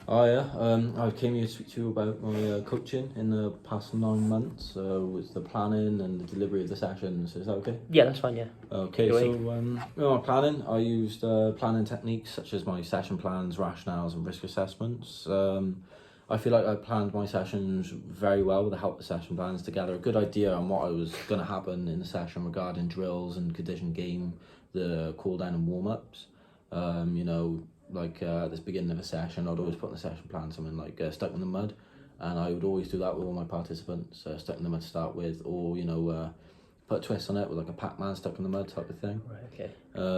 Oh yeah, I came here to speak to you about my coaching in the past 9 months, with the planning and the delivery of the sessions. Is that okay? Yeah, that's fine, yeah. Okay, Go so away. my planning, I used planning techniques such as my session plans, rationales, and risk assessments. I feel like I planned my sessions very well with the help of session plans to gather a good idea on what I was going to happen in the session regarding drills and condition game, the cool down and warm ups. You know, like at this beginning of a session, I'd always put in the session plan something like stuck in the mud, and I would always do that with all my participants, stuck in the mud to start with, or put a twist on it with like a Pac-Man stuck in the mud type of thing. Right, okay.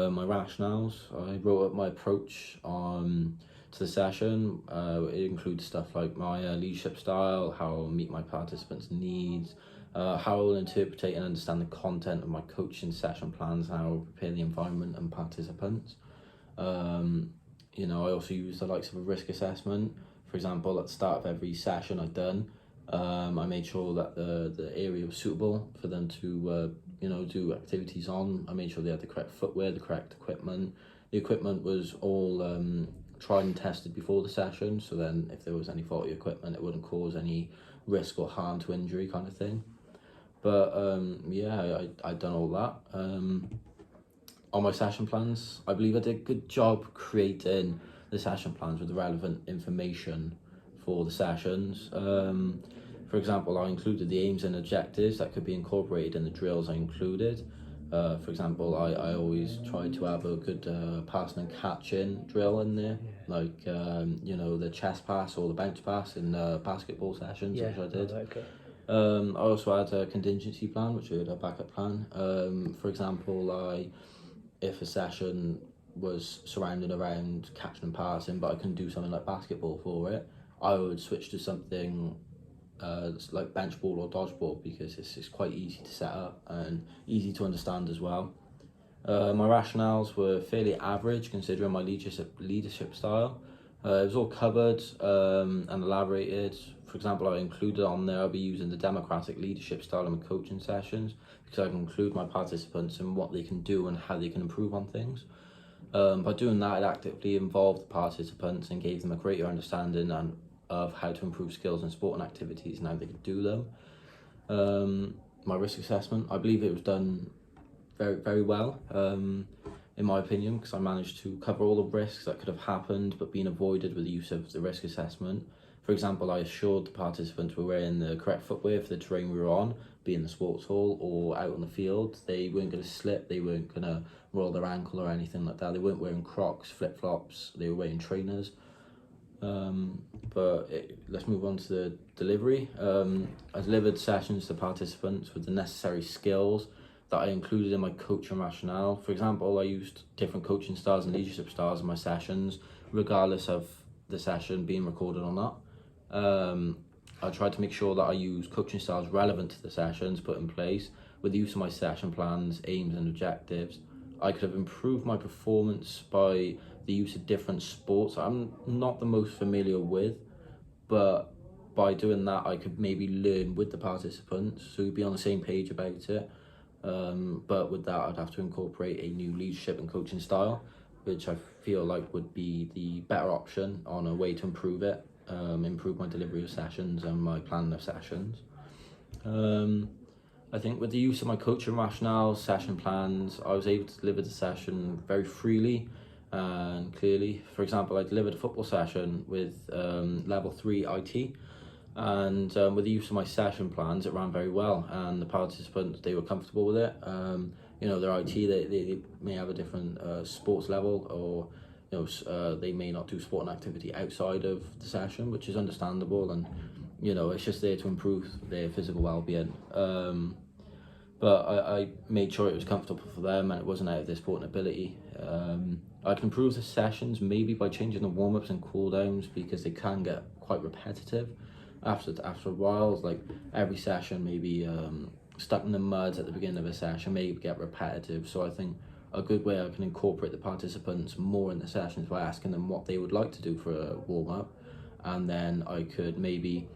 My rationales, I wrote up my approach to the session. It includes stuff like my leadership style, how I'll meet my participants' needs, how I'll interpret and understand the content of my coaching session plans, and how I'll prepare the environment and participants. I also use the likes of a risk assessment. For example, at the start of every session I've done, I made sure that the area was suitable for them to do activities on. I made sure they had the correct footwear, the correct equipment. The equipment was all tried and tested before the session, so then if there was any faulty equipment, it wouldn't cause any risk or harm to injury kind of thing. But I done all that. On my session plans, I believe I did a good job creating the session plans with the relevant information for the sessions. For example, I included the aims and objectives that could be incorporated in the drills I included. For example, I always try to have a good passing and catching drill in there, like the chest pass or the bounce pass in basketball sessions, Yeah, which I did. okay. I also had a contingency plan, which I had a backup plan. For example, if a session was surrounded around catching and passing, but I couldn't do something like basketball for it, I would switch to something like bench ball or dodgeball, because it's quite easy to set up and easy to understand as well. My rationales were fairly average considering my leadership style. It was all covered and elaborated. For example, I included on there I'll be using the democratic leadership style in my coaching sessions, because I can include my participants in what they can do and how they can improve on things. By doing that, it actively involved the participants and gave them a greater understanding of how to improve skills in sport and activities and how they could do them. My risk assessment, I believe it was done very, very well, in my opinion, because I managed to cover all the risks that could have happened but been avoided with the use of the risk assessment. For example, I assured the participants we were wearing the correct footwear for the terrain we were on, be in the sports hall or out on the field. They weren't going to slip, they weren't going to roll their ankle or anything like that. They weren't wearing Crocs, flip-flops, they were wearing trainers. Let's move on to the delivery. I delivered sessions to participants with the necessary skills that I included in my coaching rationale. For example, I used different coaching styles and leadership styles in my sessions, regardless of the session being recorded or not. I tried to make sure that I use coaching styles relevant to the sessions put in place. With the use of my session plans, aims, and objectives, I could have improved my performance by the use of different sports I'm not the most familiar with, but by doing that, I could maybe learn with the participants, so we'd be on the same page about it. But with that, I'd have to incorporate a new leadership and coaching style, which I feel like would be the better option on a way to improve it, improve my delivery of sessions and my planning of sessions. I think with the use of my coaching rationale, session plans, I was able to deliver the session very freely and clearly. For example, I delivered a football session with level 3 IT, and with the use of my session plans, it ran very well, and the participants, they were comfortable with it. Their IT, they may have a different sports level, or they may not do sport and activity outside of the session, which is understandable, and it's just there to improve their physical well-being. But I made sure it was comfortable for them and it wasn't out of their sporting ability. I can improve the sessions maybe by changing the warm-ups and cool-downs, because they can get quite repetitive after a while. Like every session maybe stuck in the mud at the beginning of a session may get repetitive. So I think a good way I can incorporate the participants more in the sessions by asking them what they would like to do for a warm-up, and then I could maybe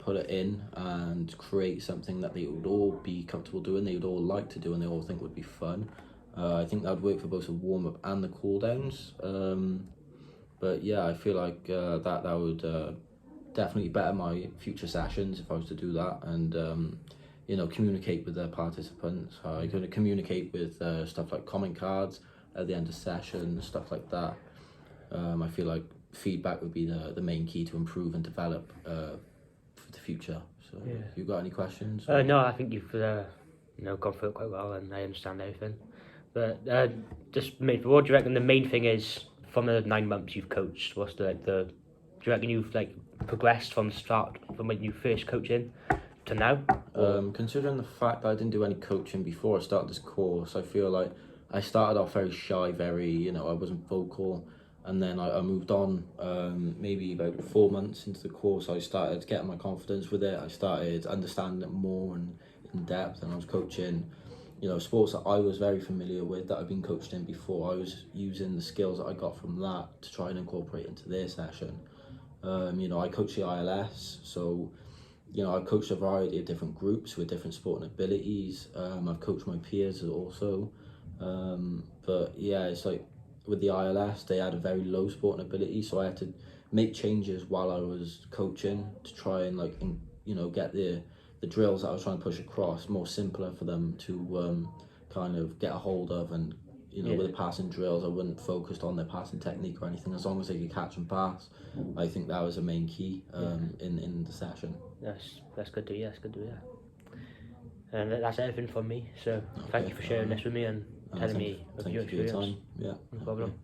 put it in and create something that they would all be comfortable doing, they would all like to do, and they all think would be fun. I think that would work for both the warm-up and the cool-downs. But yeah, I feel like that would definitely better my future sessions if I was to do that, and you know, communicate with the participants. I'm going to communicate with stuff like comment cards at the end of sessions, stuff like that. I feel like feedback would be the main key to improve and develop for the future. So, you got any questions? No, I think you've gone through it quite well, and I understand everything. But what do you reckon the main thing is from the 9 months you've coached? What's do you reckon you've progressed from the start, from when you first coaching to now? Considering the fact that I didn't do any coaching before I started this course, I feel like I started off very shy, I wasn't vocal, and then I moved on. Maybe about 4 months into the course, I started getting my confidence with it. I started understanding it more and in depth, and I was coaching, sports that I was very familiar with, that I've been coached in before. I was using the skills that I got from that to try and incorporate into their session. I coach the ILS, so I've coached a variety of different groups with different sporting abilities. I've coached my peers also. But yeah, it's like with the ILS, they had a very low sporting ability, so I had to make changes while I was coaching to try and get the drills that I was trying to push across more simpler for them to kind of get a hold of. And with the passing drills, I wasn't focused on their passing technique or anything. As long as they could catch and pass, I think that was a main key in the session. That's good to hear. And that's everything from me. So thank you for sharing this with me and telling me of your experience. Thank you for your time. Yeah, no problem.